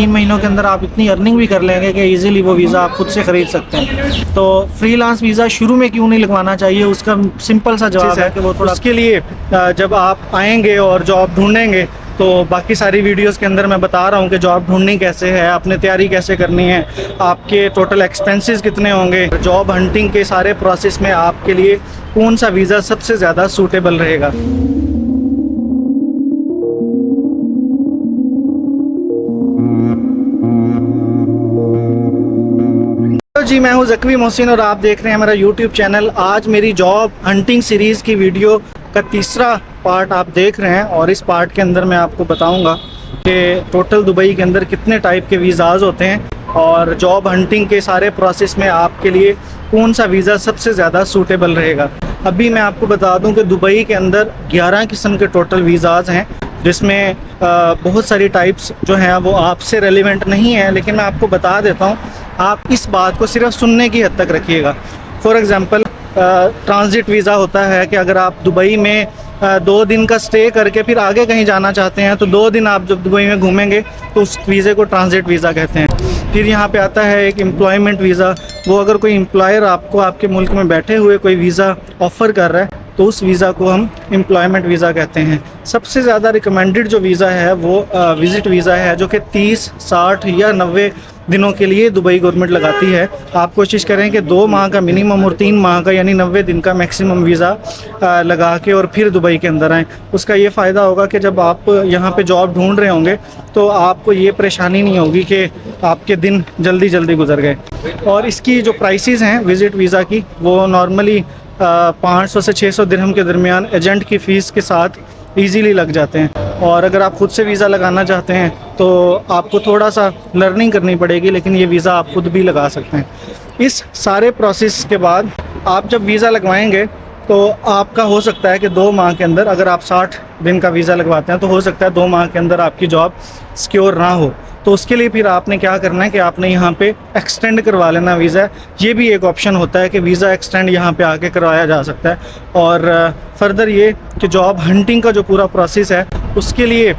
3 महीनों के अंदर आप इतनी अर्निंग भी कर लेंगे कि इजीली वो वीज़ा आप खुद से ख़रीद सकते हैं। तो फ्रीलांस वीज़ा शुरू में क्यों नहीं लगवाना चाहिए, उसका सिंपल सा जवाब है कि वो थोड़ा उसके लिए जब आप आएंगे और जॉब ढूंढेंगे तो बाकी सारी वीडियोस के अंदर मैं बता रहा हूँ कि जॉब ढूंढनी कैसे है, आपने तैयारी कैसे करनी है, आपके टोटल एक्सपेंसेस कितने होंगे, जॉब हंटिंग के सारे प्रोसेस में आपके लिए कौन सा वीज़ा सबसे ज़्यादा सूटेबल रहेगा। जी मैं हूं ज़कवी मोहसिन और आप देख रहे हैं मेरा यूट्यूब चैनल। आज मेरी जॉब हंटिंग सीरीज़ की वीडियो का तीसरा पार्ट आप देख रहे हैं और इस पार्ट के अंदर मैं आपको बताऊंगा कि टोटल दुबई के अंदर कितने टाइप के वीज़ाज़ होते हैं और जॉब हंटिंग के सारे प्रोसेस में आपके लिए कौन सा वीज़ा सबसे ज़्यादा सूटेबल रहेगा। अभी मैं आपको बता दूं कि दुबई के अंदर 11 किस्म के टोटल वीज़ाज़ हैं, जिसमें बहुत सारी टाइप्स जो हैं वो आपसे रेलिवेंट नहीं है, लेकिन मैं आपको बता देता हूँ। आप इस बात को सिर्फ सुनने की हद तक रखिएगा। फॉर एग्ज़ाम्पल ट्रांजिट वीज़ा होता है कि अगर आप दुबई में 2 दिन का स्टे करके फिर आगे कहीं जाना चाहते हैं तो 2 दिन आप जब दुबई में घूमेंगे तो उस वीज़े को ट्रांजिट वीज़ा कहते हैं। फिर यहाँ पे आता है एक एम्प्लॉयमेंट वीज़ा। वो अगर कोई एम्प्लॉयर आपको आपके मुल्क में बैठे हुए कोई वीज़ा ऑफ़र कर रहा है तो उस वीज़ा को हम एम्प्लॉयमेंट वीज़ा कहते हैं। सबसे ज़्यादा रिकमेंडेड जो वीज़ा है वो विज़िट वीज़ा है, जो कि 30, 60 या 90 दिनों के लिए दुबई गवर्नमेंट लगाती है। आप कोशिश करें कि 2 माह का मिनिमम और 3 माह का यानी 90 दिन का मैक्सिमम वीज़ा लगा के और फिर दुबई के अंदर आएँ। उसका ये फ़ायदा होगा कि जब आप यहाँ पे जॉब ढूंढ रहे होंगे तो आपको ये परेशानी नहीं होगी कि आपके दिन जल्दी जल्दी गुजर गए। और इसकी जो प्राइसेस हैं विज़िट वीज़ा की, वो नॉर्मली 500 से 600 दिरहम के दरमियान एजेंट की फ़ीस के साथ इजीली लग जाते हैं। और अगर आप ख़ुद से वीज़ा लगाना चाहते हैं तो आपको थोड़ा सा लर्निंग करनी पड़ेगी, लेकिन ये वीज़ा आप खुद भी लगा सकते हैं। इस सारे प्रोसेस के बाद आप जब वीज़ा लगवाएंगे तो आपका हो सकता है कि 2 माह के अंदर, अगर आप 60 दिन का वीज़ा लगवाते हैं तो हो सकता है 2 माह के अंदर आपकी जॉब सिक्योर ना हो। तो उसके लिए फिर आपने क्या करना है कि आपने यहाँ पे एक्सटेंड करवा लेना वीज़ा। ये भी एक ऑप्शन होता है कि वीज़ा एक्सटेंड यहाँ पे आके करवाया जा सकता है। और फर्दर ये कि जॉब हंटिंग का जो पूरा प्रोसेस है उसके लिए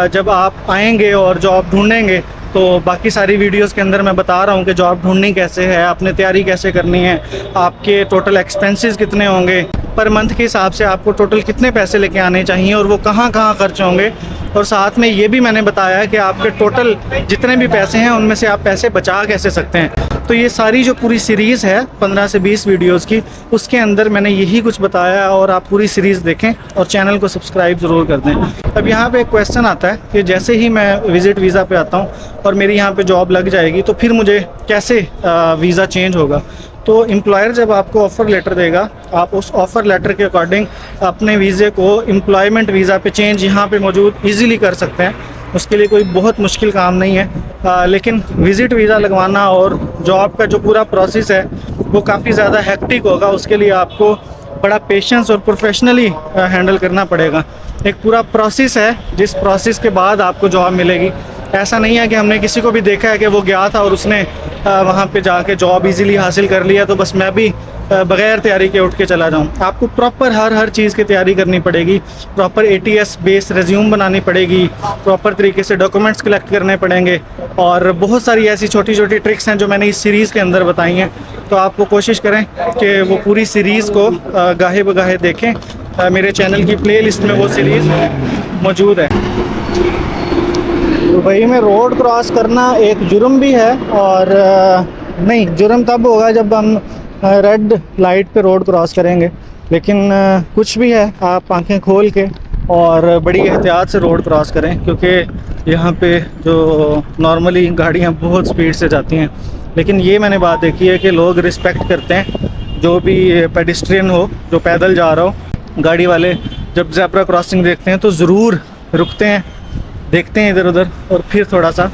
जब आप आएंगे और जॉब ढूंढेंगे तो बाकी सारी वीडियोस के अंदर मैं बता रहा हूँ कि जॉब ढूंढनी कैसे है, आपने तैयारी कैसे करनी है, आपके टोटल एक्सपेंसेस कितने होंगे, पर मंथ के हिसाब से आपको टोटल कितने पैसे लेके आने चाहिए और वो कहाँ कहाँ खर्च होंगे। और साथ में ये भी मैंने बताया है कि आपके टोटल जितने भी पैसे हैं उनमें से आप पैसे बचा कैसे सकते हैं। तो ये सारी जो पूरी सीरीज़ है 15 से 20 वीडियोज़ की, उसके अंदर मैंने यही कुछ बताया। और आप पूरी सीरीज़ देखें और चैनल को सब्सक्राइब ज़रूर कर दें। अब यहाँ पे एक क्वेश्चन आता है कि जैसे ही मैं विज़िट वीज़ा पे आता हूँ और मेरी यहाँ पे जॉब लग जाएगी तो फिर मुझे कैसे वीज़ा चेंज होगा। तो एम्प्लॉयर जब आपको ऑफ़र लेटर देगा, आप उस ऑफ़र लेटर के अकॉर्डिंग अपने वीज़े को एम्प्लॉयमेंट वीज़ा पे चेंज यहाँ पे मौजूद इजीली कर सकते हैं। उसके लिए कोई बहुत मुश्किल काम नहीं है। लेकिन विज़िट वीज़ा लगवाना और जॉब का जो पूरा प्रोसेस है वो काफ़ी ज़्यादा हेक्टिक होगा। उसके लिए आपको बड़ा पेशेंस और प्रोफेशनली हैंडल करना पड़ेगा। एक पूरा प्रोसेस है जिस प्रोसेस के बाद आपको जॉब मिलेगी। ऐसा नहीं है कि हमने किसी को भी देखा है कि वो गया था और उसने वहाँ पे जाके जॉब इजीली हासिल कर लिया तो बस मैं भी बग़ैर तैयारी के उठ के चला जाऊँ। आपको प्रॉपर हर चीज़ की तैयारी करनी पड़ेगी। प्रॉपर ATS बेस्ड रेज्यूम बनानी पड़ेगी, प्रॉपर तरीके से डॉक्यूमेंट्स कलेक्ट करने पड़ेंगे और बहुत सारी ऐसी छोटी छोटी ट्रिक्स हैं जो मैंने इस सीरीज़ के अंदर बताई हैं। तो आपको कोशिश करें कि वो पूरी सीरीज़ को गाहे बगाहे देखें। मेरे चैनल की प्लेलिस्ट में वो सीरीज़ मौजूद है। दुबई में रोड क्रॉस करना एक जुर्म भी है और नहीं, जुर्म तब होगा जब हम रेड लाइट पे रोड क्रॉस करेंगे। लेकिन कुछ भी है, आप आंखें खोल के और बड़ी एहतियात से रोड क्रॉस करें, क्योंकि यहाँ पे जो नॉर्मली गाड़ियाँ बहुत स्पीड से जाती हैं। लेकिन ये मैंने बात देखी है कि लोग रिस्पेक्ट करते हैं, जो भी पेडिस्ट्रियन हो, जो पैदल जा रहा हो, गाड़ी वाले जब ज़ेब्रा क्रॉसिंग देखते हैं तो ज़रूर रुकते हैं, देखते हैं इधर उधर और फिर थोड़ा सा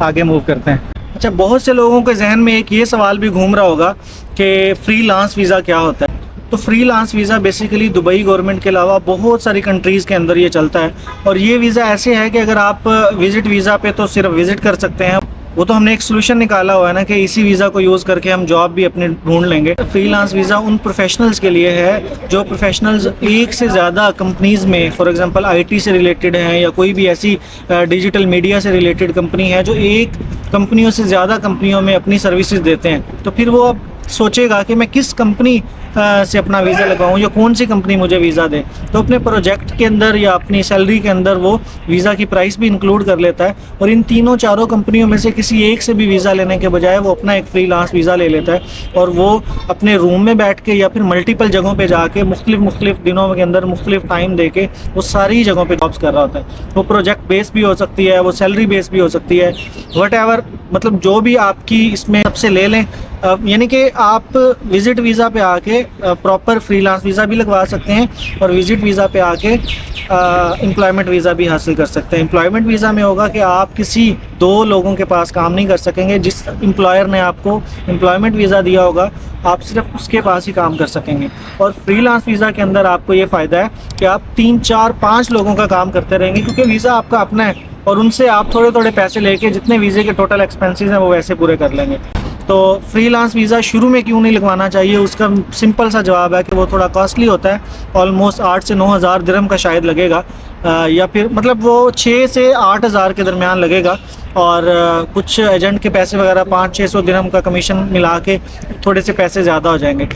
आगे मूव करते हैं। अच्छा, बहुत से लोगों के जहन में एक ये सवाल भी घूम रहा होगा कि फ्रीलांस वीज़ा क्या होता है। तो freelance visa basically Dubai government के अलावा बहुत सारी कंट्रीज़ के अंदर ये चलता है। और ये वीज़ा ऐसे है कि अगर आप विज़िट वीज़ा पे तो सिर्फ विज़िट कर सकते हैं वो तो हमने एक सोल्यूशन निकाला हुआ है ना कि इसी वीज़ा को यूज़ करके हम जॉब भी अपने ढूंढ लेंगे। फ्रीलांस वीज़ा उन प्रोफेशनल्स के लिए है जो प्रोफेशनल्स एक से ज़्यादा कंपनीज़ में, फॉर एग्जांपल आईटी से रिलेटेड हैं या कोई भी ऐसी डिजिटल मीडिया से रिलेटेड कंपनी है जो एक कंपनियों से ज़्यादा कंपनियों में अपनी सर्विसेज देते हैं। तो फिर वो अब सोचेगा कि मैं किस कंपनी से अपना वीज़ा लगवाऊँ या कौन सी कंपनी मुझे वीज़ा दे, तो अपने प्रोजेक्ट के अंदर या अपनी सैलरी के अंदर वो वीज़ा की प्राइस भी इंक्लूड कर लेता है और इन तीनों चारों कंपनियों में से किसी एक से भी वीज़ा लेने के बजाय वो अपना एक फ्रीलांस वीज़ा ले लेता है और वो अपने रूम में बैठ के या फिर मल्टीपल जगहों पर जाके मुख्तलिफ दिनों के अंदर मुख्तलिफ टाइम दे के वो सारी जगहों पर जॉब्स कर रहा होता है। वो प्रोजेक्ट बेस भी हो सकती है, वो सैलरी बेस भी हो सकती है, वट मतलब जो भी आपकी इसमें सबसे ले लें। यानी कि आप विज़िट वीज़ा पे आके प्रॉपर फ्रीलांस वीज़ा भी लगवा सकते हैं और विज़िट वीज़ा पे आके एम्प्लॉयमेंट वीज़ा भी हासिल कर सकते हैं। एम्प्लॉयमेंट वीज़ा में होगा कि आप किसी दो लोगों के पास काम नहीं कर सकेंगे। जिस एम्प्लॉयर ने आपको एम्प्लॉयमेंट वीज़ा दिया होगा आप सिर्फ उसके पास ही काम कर सकेंगे। और फ्रीलांस वीज़ा के अंदर आपको ये फ़ायदा है कि आप 3, 4, 5 लोगों का काम करते रहेंगे क्योंकि वीज़ा आपका अपना है और उनसे आप थोड़े थोड़े पैसे लेके जितने वीज़े के टोटल एक्सपेंसेस हैं वो वैसे पूरे कर लेंगे। तो फ्रीलांस वीज़ा शुरू में क्यों नहीं लगवाना चाहिए, उसका सिंपल सा जवाब है कि वो थोड़ा कॉस्टली होता है। ऑलमोस्ट 8 से 9 हज़ार दिरहम का शायद लगेगा या फिर मतलब वो 6 से 8 हज़ार के दरमियान लगेगा और कुछ एजेंट के पैसे वगैरह 500-600 दिरहम का कमीशन मिला के थोड़े से पैसे ज़्यादा हो जाएंगे।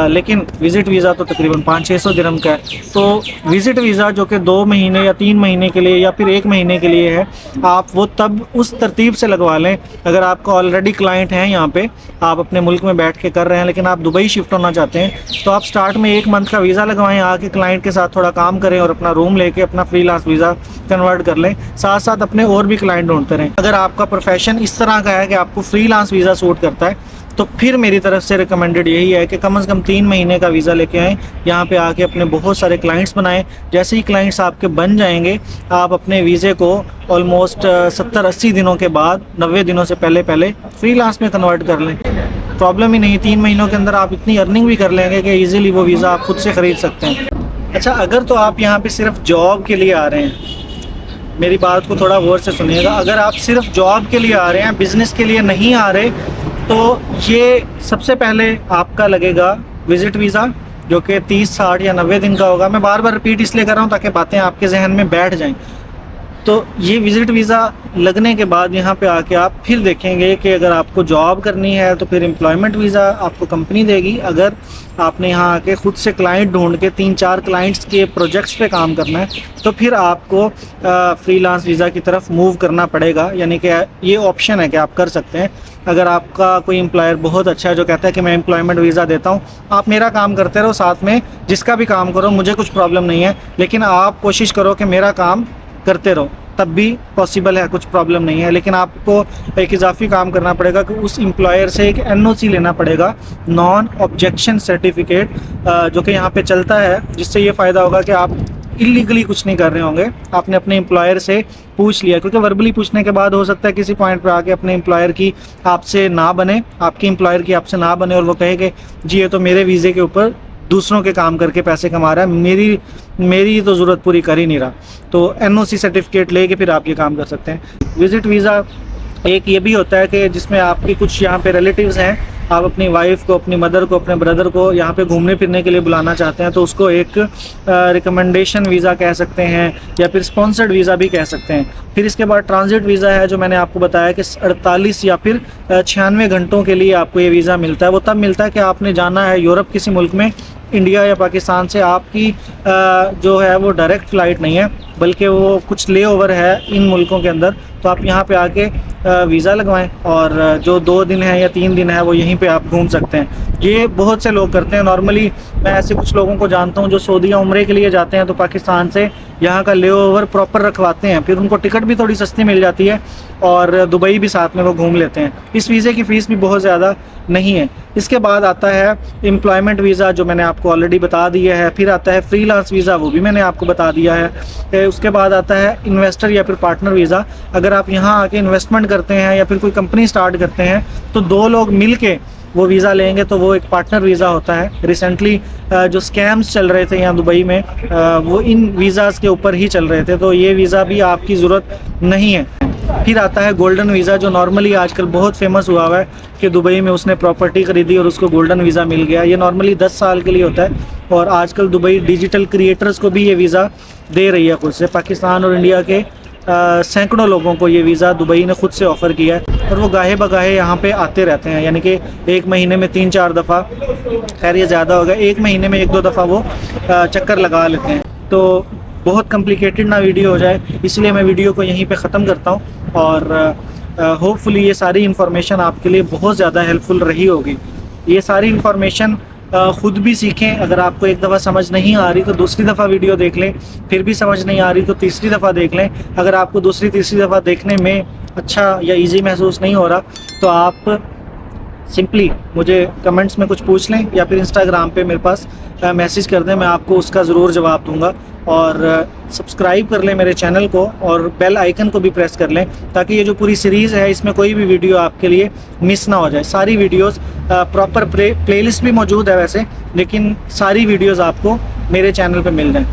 लेकिन विज़िट वीज़ा तो तकरीबन 500-600 दिरहम का है। तो विज़िट वीज़ा जो कि 2 महीने या 3 महीने के लिए या फिर 1 महीने के लिए है, आप वो तब उस तरतीब से लगवा लें अगर आपका ऑलरेडी क्लाइंट हैं यहाँ पे, आप अपने मुल्क में बैठ के कर रहे हैं लेकिन आप दुबई शिफ्ट होना चाहते हैं, तो आप स्टार्ट में 1 मंथ का वीज़ा लगवाएं, आके क्लाइंट के साथ थोड़ा काम करें और अपना रूम लेके अपना फ्रीलांस वीज़ा कन्वर्ट कर लें, साथ साथ अपने और भी क्लाइंट ढूंढते रहें। अगर आपका प्रोफेशन इस तरह का है कि आपको फ्रीलांस वीज़ा सूट करता है तो फिर मेरी तरफ से रिकमेंडेड यही है कि कम से कम 3 महीने का वीज़ा लेके आएँ, यहाँ पे आके अपने बहुत सारे क्लाइंट्स बनाएं। जैसे ही क्लाइंट्स आपके बन जाएंगे आप अपने वीज़े को ऑलमोस्ट 70-80 दिनों के बाद 90 दिनों से पहले फ्रीलांस में कन्वर्ट कर लें। प्रॉब्लम ही नहीं, 3 महीनों के अंदर आप इतनी अर्निंग भी कर लेंगे कि ईज़िली वो वीज़ा आप खुद से ख़रीद सकते हैं। अच्छा, अगर तो आप यहाँ पर सिर्फ जॉब के लिए आ रहे हैं, मेरी बात को थोड़ा गौर से सुनिएगा, अगर आप सिर्फ जॉब के लिए आ रहे हैं, बिज़नेस के लिए नहीं आ रहे, तो ये सबसे पहले आपका लगेगा विज़िट वीज़ा जो कि 30, 60 या 90 दिन का होगा। मैं बार बार रिपीट इसलिए कर रहा हूँ ताकि बातें आपके जहन में बैठ जाएं। तो ये विज़िट वीज़ा लगने के बाद यहाँ पे आके आप फिर देखेंगे कि अगर आपको जॉब करनी है तो फिर एम्प्लॉयमेंट वीज़ा आपको कंपनी देगी। अगर आपने यहाँ आके ख़ुद से क्लाइंट ढूंढ के 3-4 क्लाइंट्स के प्रोजेक्ट्स पे काम करना है तो फिर आपको फ्रीलांस वीज़ा की तरफ मूव करना पड़ेगा। यानी कि ये ऑप्शन है कि आप कर सकते हैं। अगर आपका कोई एम्प्लॉयर बहुत अच्छा है जो कहता है कि मैं एम्प्लॉयमेंट वीज़ा देता हूँ, आप मेरा काम करते रहो, साथ में जिसका भी काम करो, मुझे कुछ प्रॉब्लम नहीं है, लेकिन आप कोशिश करो कि मेरा काम करते रहो, तब भी पॉसिबल है, कुछ प्रॉब्लम नहीं है। लेकिन आपको एक इजाफी काम करना पड़ेगा कि उस एम्प्लॉयर से एक NOC लेना पड़ेगा, नॉन ऑब्जेक्शन सर्टिफिकेट, जो कि यहाँ पे चलता है, जिससे ये फ़ायदा होगा कि आप इलीगली कुछ नहीं कर रहे होंगे। आपने अपने एम्प्लॉयर से पूछ लिया, क्योंकि वर्बली पूछने के बाद हो सकता है किसी पॉइंट पे आके अपने एम्प्लॉयर की आपसे ना बने, आपके एम्प्लॉयर की आपसे ना बने और वो कहे कि जी ये तो मेरे वीज़े के ऊपर दूसरों के काम करके पैसे कमा रहा है, मेरी तो ज़रूरत पूरी कर ही नहीं रहा। तो NOC सर्टिफिकेट लेके फिर आप ये काम कर सकते हैं। विज़िट वीज़ा एक ये भी होता है कि जिसमें आपके कुछ यहाँ पे रिलेटिव्स हैं, आप अपनी वाइफ को, अपनी मदर को, अपने ब्रदर को यहाँ पे घूमने फिरने के लिए बुलाना चाहते हैं तो उसको एक रिकमेंडेशन वीज़ा कह सकते हैं या फिर स्पॉन्सर्ड वीज़ा भी कह सकते हैं। फिर इसके बाद ट्रांजिट वीज़ा है जो मैंने आपको बताया कि 48 या फिर 96 घंटों के लिए आपको ये वीज़ा मिलता है। वो तब मिलता है कि आपने जाना है यूरोप किसी मुल्क में, इंडिया या पाकिस्तान से आपकी जो है वो डायरेक्ट फ़्लाइट नहीं है बल्कि वो कुछ ले ओवर है इन मुल्कों के अंदर, तो आप यहाँ पे आके वीज़ा लगवाएं और जो 2 दिन है या 3 दिन है वो यहीं पे आप घूम सकते हैं। ये बहुत से लोग करते हैं। नॉर्मली मैं ऐसे कुछ लोगों को जानता हूँ जो सऊदी उम्रे के लिए जाते हैं तो पाकिस्तान से यहाँ का ले ओवर प्रॉपर रखवाते हैं, फिर उनको टिकट भी थोड़ी सस्ती मिल जाती है और दुबई भी साथ में वो घूम लेते हैं। इस वीज़े की फ़ीस भी बहुत ज़्यादा नहीं है। इसके बाद आता है एम्प्लॉयमेंट वीज़ा जो मैंने आपको ऑलरेडी बता दिया है। फिर आता है फ्रीलांस वीज़ा, वो भी मैंने आपको बता दिया है। उसके बाद आता है इन्वेस्टर या फिर पार्टनर वीज़ा। अगर आप यहाँ आके इन्वेस्टमेंट करते हैं या फिर कोई कंपनी स्टार्ट करते हैं तो 2 लोग मिल के वो वीज़ा लेंगे तो वो एक पार्टनर वीज़ा होता है। रिसेंटली जो स्कैम्स चल रहे थे यहाँ दुबई में वो इन वीज़ाज़ के ऊपर ही चल रहे थे, तो ये वीज़ा भी आपकी ज़रूरत नहीं है। फिर आता है गोल्डन वीज़ा, जो नॉर्मली आजकल बहुत फेमस हुआ है कि दुबई में उसने प्रॉपर्टी खरीदी और उसको गोल्डन वीज़ा मिल गया। ये नॉर्मली 10 साल के लिए होता है और आजकल दुबई डिजिटल क्रिएटर्स को भी ये वीज़ा दे रही है खुद से। पाकिस्तान और इंडिया के सैकड़ों लोगों को ये वीज़ा दुबई ने खुद से ऑफ़र किया है और वो गाहे बगाहे यहाँ पे आते रहते हैं, यानी कि एक महीने में 3-4 दफ़ा, खैर ये ज़्यादा होगा, एक महीने में 1-2 दफ़ा वो चक्कर लगा लेते हैं। तो बहुत कॉम्प्लिकेटेड ना वीडियो हो जाए, इसलिए मैं वीडियो को यहीं पे ख़त्म करता हूँ और होपफुली ये सारी इन्फॉर्मेशन आपके लिए बहुत ज़्यादा हेल्पफुल रही होगी। ये सारी इन्फॉर्मेशन ख़ुद भी सीखें। अगर आपको एक दफ़ा समझ नहीं आ रही तो दूसरी दफ़ा वीडियो देख लें, फिर भी समझ नहीं आ रही तो तीसरी दफ़ा देख लें। अगर आपको दूसरी तीसरी दफ़ा देखने में अच्छा या इजी महसूस नहीं हो रहा तो आप सिंपली मुझे कमेंट्स में कुछ पूछ लें या फिर इंस्टाग्राम पे मेरे पास मैसेज कर दें, मैं आपको उसका ज़रूर जवाब दूंगा। और सब्सक्राइब कर लें मेरे चैनल को और बेल आइकन को भी प्रेस कर लें ताकि ये जो पूरी सीरीज़ है इसमें कोई भी वीडियो आपके लिए मिस ना हो जाए। सारी वीडियोस प्रॉपर प्लेलिस्ट भी मौजूद है वैसे, लेकिन सारी वीडियोस आपको मेरे चैनल पे मिल जाए।